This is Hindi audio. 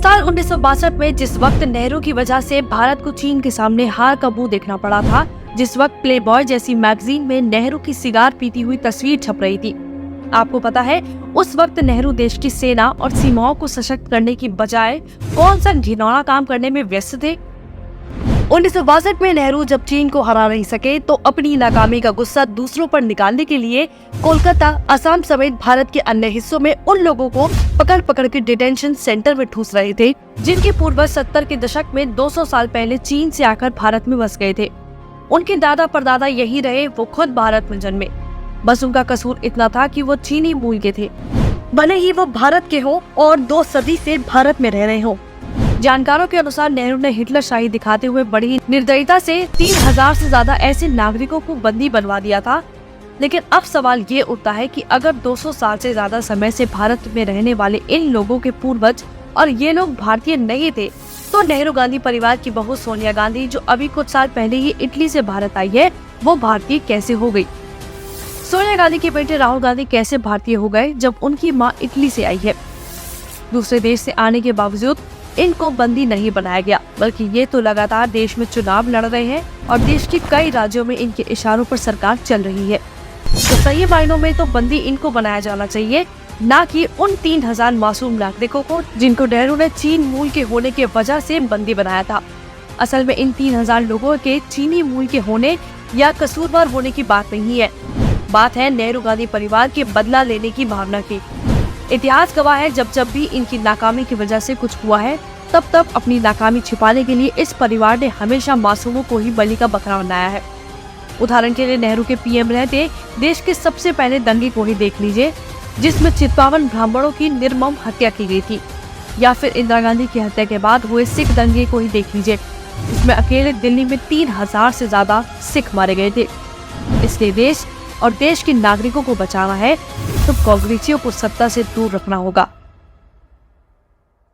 साल 1962 में जिस वक्त नेहरू की वजह से भारत को चीन के सामने हार का मुंह देखना पड़ा था, जिस वक्त प्लेबॉय जैसी मैगजीन में नेहरू की सिगार पीती हुई तस्वीर छप रही थी, आपको पता है उस वक्त नेहरू देश की सेना और सीमाओं को सशक्त करने की बजाय कौन सा घिनौना काम करने में व्यस्त थे। 1962 में नेहरू जब चीन को हरा नहीं सके तो अपनी नाकामी का गुस्सा दूसरों पर निकालने के लिए कोलकाता, असम समेत भारत के अन्य हिस्सों में उन लोगों को पकड़ पकड़ के डिटेंशन सेंटर में ठूस रहे थे जिनके पूर्वज 70 के दशक में 200 साल पहले चीन से आकर भारत में बस गए थे। उनके दादा परदादा यही रहे, वो खुद भारत में जन्मे। बस उनका कसूर इतना था कि वो चीनी मूल के थे, भले ही वो भारत के हो और 2 सदी से भारत में रह रहे हो। जानकारों के अनुसार नेहरू ने हिटलर शाही दिखाते हुए बड़ी निर्दयता से 3000 से ज्यादा ऐसे नागरिकों को बंदी बनवा दिया था। लेकिन अब सवाल ये उठता है कि अगर 200 साल से ज्यादा समय से भारत में रहने वाले इन लोगों के पूर्वज और ये लोग भारतीय नहीं थे, तो नेहरू गांधी परिवार की बहू सोनिया गांधी, जो अभी कुछ साल पहले ही इटली से भारत आई है, वो भारतीय कैसे हो गई? सोनिया गांधी के बेटे राहुल गांधी कैसे भारतीय हो गए जब उनकी मां इटली से आई है? दूसरे देश से आने के बावजूद इनको बंदी नहीं बनाया गया, बल्कि ये तो लगातार देश में चुनाव लड़ रहे हैं और देश के कई राज्यों में इनके इशारों पर सरकार चल रही है। तो सही मायनों में तो बंदी इनको बनाया जाना चाहिए, ना कि उन 3000 मासूम नागरिकों को जिनको नेहरू ने चीन मूल के होने की वजह से बंदी बनाया था। असल में इन 3000 लोगों के चीनी मूल के होने या कसूरवार होने की बात नहीं है, बात है नेहरू गांधी परिवार के बदला लेने की भावना की। इतिहास गवाह है, जब भी इनकी नाकामी की वजह से कुछ हुआ है, तब अपनी नाकामी छिपाने के लिए इस परिवार ने हमेशा मासूमों को ही बलि का बकरा बनाया है। उदाहरण के लिए नेहरू के पीएम रहते देश के सबसे पहले दंगे को ही देख लीजिए, जिसमें चित्पावन ब्राह्मणों की निर्मम हत्या की गई थी, या फिर इंदिरा गांधी की हत्या के बाद हुए सिख दंगे को ही देख लीजिए, जिसमें अकेले दिल्ली में 3000 से ज्यादा सिख मारे गए थे। इसलिए देश और देश के नागरिकों को बचाना है तो कांग्रेसियों को सत्ता से दूर रखना होगा।